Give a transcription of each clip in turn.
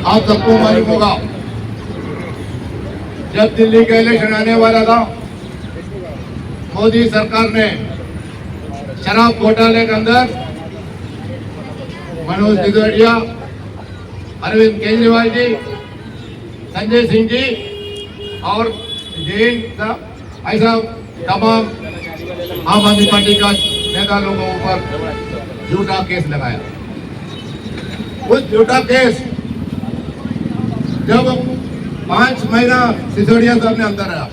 आप सबको मालूम होगा, जब दिल्ली का इलेक्शन आने वाला था, मोदी सरकार ने शराब घोटाले के अंदर मनोज सिसोदिया, अरविंद केजरीवाल जी, संजय सिंह जी और जैन साहब, ऐसा तमाम आम आदमी पार्टी का नेता लोगों पर झूठा केस लगाया। उस झूठा केस जब 5 महीना सिसोदिया साहब ने अंदर रहा,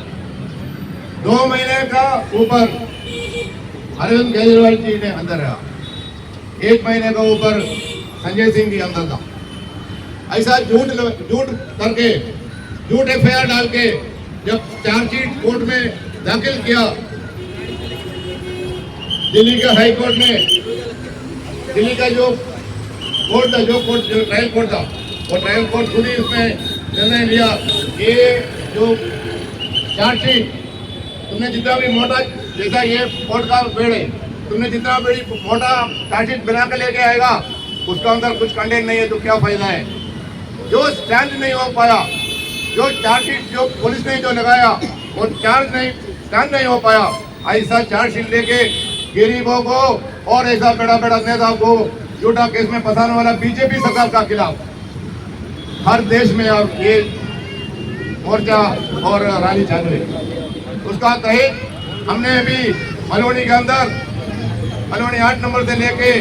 2 महीने का ऊपर अरविंद केजरीवाल जी ने अंदर रहा, 1 महीने का ऊपर संजय सिंह जी अंदर था। ऐसा झूठ करके, झूठ एफआईआर डाल के जब चार्जशीट कोर्ट में दाखिल किया, दिल्ली का हाई कोर्ट ने, दिल्ली का जो कोर्ट था, जो ट्रायल कोर्ट था, वो ट्रायल कोर्ट खुद ही उसमें निर्णय लिया कि जो चार्जशीट तुमने जितना भी मोटा, जैसा ये कोर्ट का बेड़ है, तुमने जितना बड़ी मोटा चार्जशीट बना के लेके आएगा, उसका अंदर कुछ कंटेंट नहीं है तो क्या फायदा है। जो स्टैंड नहीं हो पाया, जो चार्जशीट जो पुलिस ने जो लगाया वो स्टैंड नहीं हो पाया, ऐसा चार्जशीट लेके गरीबों को और ऐसा बड़ा बड़ा नेता को झूठा केस में फंसाने वाला बीजेपी सरकार का खिलाफ हर देश में अब ये मोर्चा और रैली चालू है। उसका तहत हमने अभी मलवनी के अंदर, मलवनी 8 नंबर से लेके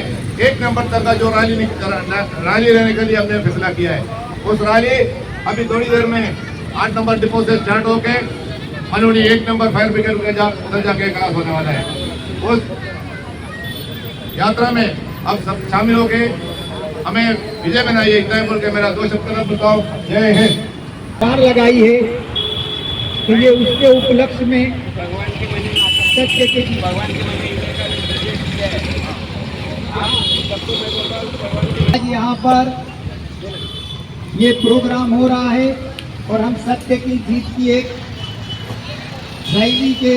1 नंबर तक का जो रैली रहने के लिए हमने फैसला किया है। उस रैली अभी थोड़ी देर में 8 नंबर डिपो से स्टार्ट होके मलवनी 1 नंबर फायर ब्रिगेड उधर जाके क्लास होने वाला है। उस यात्रा में अब सब शामिल हो गए, हमें विजय बनाइए, इतना बोल के मेरा 2 शब्द बताओ। जय हिंद। पार लगाई है तो ये उसके उपलक्ष्य में सत्य के आज यहाँ पर ये प्रोग्राम हो रहा है और हम सत्य की जीत की एक रैली के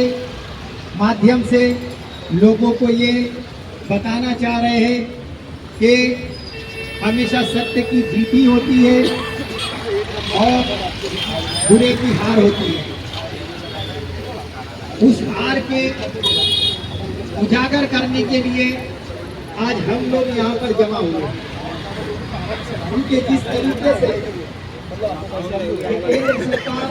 माध्यम से लोगों को ये बताना चाह रहे हैं कि हमेशा सत्य की जीत ही होती है और बुरे की हार होती है। उस हार के उजागर करने के लिए आज हम लोग यहाँ पर जमा हुए हैं। उनके जिस तरीके से केंद्र सरकार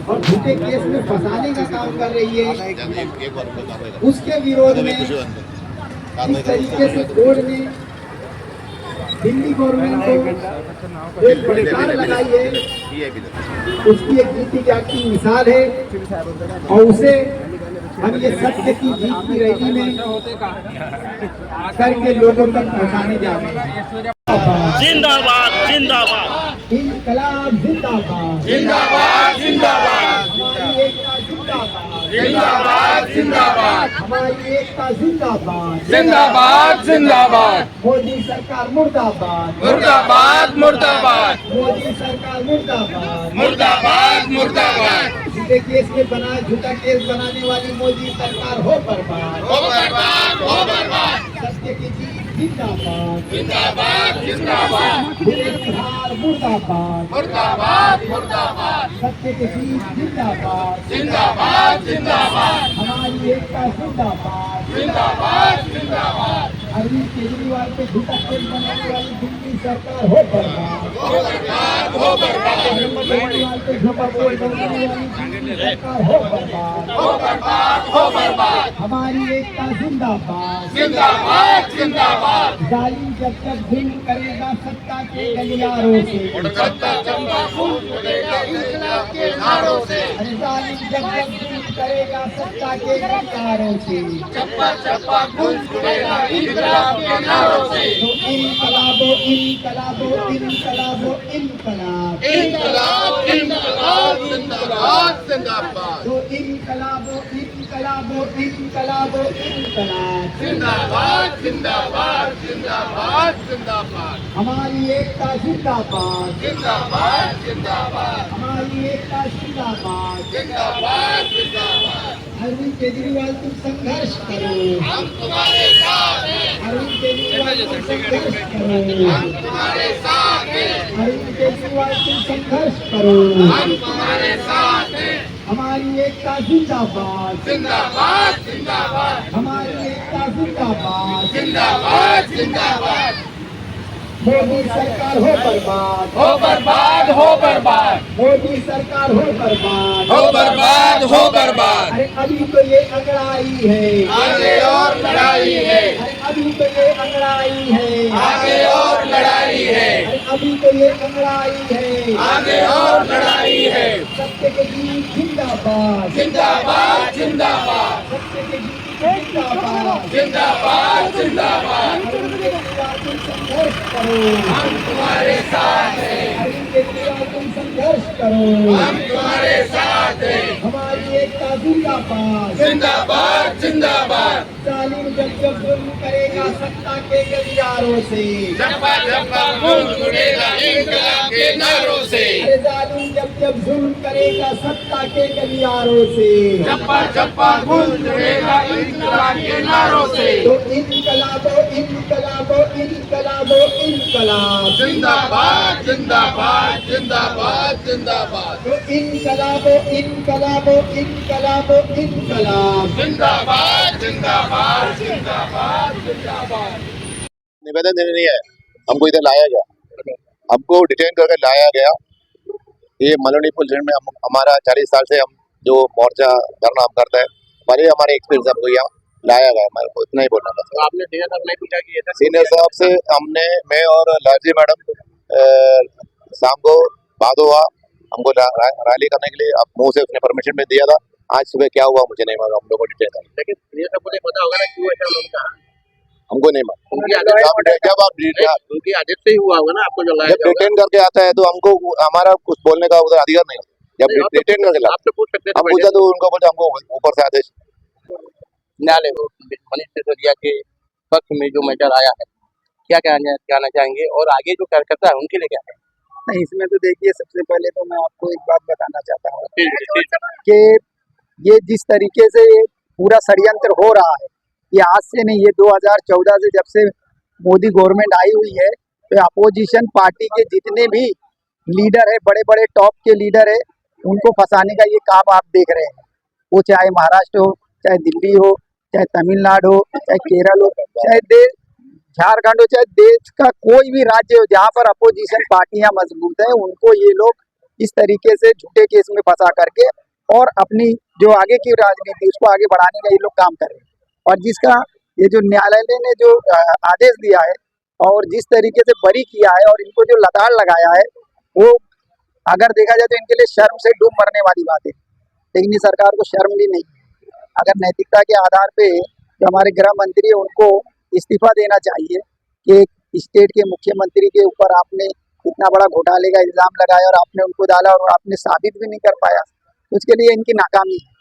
और झूठे केस में फंसाने का काम कर रही है, उसके विरोध में इस तरीके से कोर्ट ने दिल्ली गवर्नमेंट को एक फटकार लगाई है, उसकी एक नीति जागती मिसाल है और उसे हम ये सत्य की जीत की रैली में करके लोगों तक पहुंचाने जा रहे हैं। जिंदाबाद जिंदाबाद इनकलाब जिंदाबाद जिंदाबाद जिंदाबाद हमारी एकता जिंदाबाद जिंदाबाद जिंदाबाद हमारी एकता जिंदाबाद जिंदाबाद जिंदाबाद मोदी सरकार मुर्दाबाद मुर्दाबाद मुर्दाबाद मोदी सरकार मुर्दाबाद मुर्दाबाद मुर्दाबाद झूठे केस में झूठा केस बनाने वाली मोदी सरकार हो बर्बाद हो बर्बाद हो बर्बाद सत्य की जीत जिंदाबाद जिंदाबाद जिंदाबाद बुरे की हार मुर्दाबाद मुर्दाबाद मुर्दाबाद सत्य की जीत जिंदाबाद जिंदाबाद जिंदाबाद हमारी एकता जिंदाबाद जिंदाबाद जिंदाबाद अरविंद केजरीवाल पे झूठा केस बनाने वाली दिल्ली सरकार हो बर्बाद हो बर्बाद हो बर्बाद केजरीवाल पे झूठा केस बनाने वाली दिल्ली सरकार हो बर्बाद हो बर्बाद हो बर्बाद हमारी एकता जिंदाबाद जिंदाबाद जिंदाबाद जालिम जब तक जुल्म करेगा सत्ता के गलियारों से सत्ता चंपा फूल उड़ेगा इंकलाब के नारों से अरे जालिम जब तक जुल्म करेगा सत्ता के गलियारों से चप्पा चप्पा गूंज उड़ेगा इंकलाब के नारों से तो इनकलाबो इनकलाबो इनकलाबो इनकलाब इंकलाब इंकलाब जिंदाबाद जिंदाबाद तो इनकलाबो इनकलाबो इनकलाबो इनकलाब जिंदाबाद जिंदाबाद जिंदाबाद जिंदाबाद हमारी एकता जिंदाबाद जिंदाबाद जिंदाबाद हमारी एकता जिंदाबाद जिंदाबाद जिंदाबाद अरविंद केजरीवाल तुम संघर्ष करो हम तुम्हारे साथ हैं अरविंद केजरीवाल तुम संघर्ष करो, हम तुम्हारे साथ हैं, अरविंद केजरीवाल तुम संघर्ष करो, हम तुम्हारे साथ हैं, हमारी एकता जिंदाबाद, जिंदाबाद जिंदाबाद हमारी एकता जिंदाबाद, जिंदाबाद जिंदाबाद। मोदी सरकार हो बर्बाद, हो बर्बाद हो बर्बाद, मोदी सरकार हो बर्बाद, हो बर्बाद हो बर्बाद। अरे अभी तो ये अंगड़ाई है, आगे और लड़ाई है, अरे अभी तो ये अंगड़ाई है, आगे और लड़ाई है, अरे अभी तो ये अंगड़ाई है, आगे और लड़ाई है। सत्य के जीत जिंदाबाद, जिंदाबाद जिंदाबाद, सत्य के जीत जिंदाबाद, जिंदाबाद जिंदाबाद। अरविंद केजरीवाल तुम संघर्ष करो, हम तुम्हारे साथ हैं, अरविंद केजरीवाल तुम संघर्ष करो, हम तुम्हारे साथ हैं, हमारी एकता जिंदाबाद, जिंदाबाद जिंदाबाद। जालिम जब जब जुल्म करेगा सत्ता के गलियारों से, जप्पा जप्पा खून उड़ेगा इंकलाब के नारों से, अरे जालिम जब जब जुल्म करेगा सत्ता के गलियारों से, जप्पा जप्पा खून उड़ेगा इंकलाब के नारों से। तो इनकलाबो इनकलाबो इनकलाबो इनकलाब, जिंदाबाद जिंदाबाद जिंदाबाद जिंदाबाद, तो इनकलाबो इनकलाबो इनकलाबो इनकलाब। जिंदाबाद जिंदाबाद जिंदाबाद जिंदाबाद। निवेदन देने नहीं है, हमको इधर लाया गया, हमको डिटेन करके लाया गया। ये मलोनीपुर जिले में हमारा 40 साल से हम जो मोर्चा धरना हम करते हैं, पर ये हमारे एक्सपीरियंस हमको यहाँ लाया गया। हमारे को इतना ही बोलना था। तो आपने सीनियर साहब नहीं पूछा कि ये सीनियर साहब से हमने, मैं और लालजी मैडम शाम को बात हुआ, हमको रैली करने के लिए अब मुंह से उसने परमिशन भी दिया था। आज सुबह क्या हुआ मुझे नहीं मालूम, हम लोगों को डिटेन कर, लेकिन सीनियर साहब को नहीं पता होगा ना क्यों ऐसा उन्होंने कहा। हमको नहीं मालूम। उनकी आदेश जब आप उनकी आदेश से ही हुआ होगा ना आपको जो लाया जब डिटेन करके आता है तो हमको हमारा कुछ बोलने का उधर अधिकार नहीं होता। जब डिटेन करके लाता आपसे पूछ सकते हम पूछा तो उनको बोलते हमको ऊपर से आदेश। न्यायालय मनीष सिसोदिया के पक्ष में जो मैटर आया है, क्या कहना चाहेंगे और आगे जो कार्यकर्ता है उनके लिए क्या है? नहीं, इसमें तो देखिए सबसे पहले तो मैं आपको एक बात बताना चाहता हूँ ठीक है। कि ये जिस तरीके से ये पूरा षड्यंत्र हो रहा है, ये आज से नहीं, ये 2014 से जब से मोदी गवर्नमेंट आई हुई है, तो अपोजिशन पार्टी के जितने भी लीडर है, बड़े बड़े टॉप के लीडर है, उनको फंसाने का ये काम आप देख रहे हैं। वो चाहे महाराष्ट्र हो, चाहे दिल्ली हो, चाहे तमिलनाडु हो, चाहे केरल हो, चाहे झारखंड हो, चाहे देश का कोई भी राज्य हो जहाँ पर अपोजिशन पार्टियां मजबूत है, उनको ये लोग इस तरीके से झूठे केस में फंसा करके और अपनी जो आगे की राजनीति उसको आगे बढ़ाने का ये लोग काम कर रहे हैं। और जिसका ये जो न्यायालय ने जो आदेश दिया है और जिस तरीके से बरी किया है और इनको जो लताड़ लगाया है, वो अगर देखा जाए तो इनके लिए शर्म से डूब मरने वाली बात है। लेकिन इस सरकार को शर्म भी नहीं। अगर नैतिकता के आधार पे जो हमारे गृह मंत्री है उनको इस्तीफा देना चाहिए कि एक स्टेट के मुख्यमंत्री के ऊपर आपने इतना बड़ा घोटाले का इल्जाम लगाया और आपने उनको डाला और आपने साबित भी नहीं कर पाया, तो उसके लिए इनकी नाकामी है।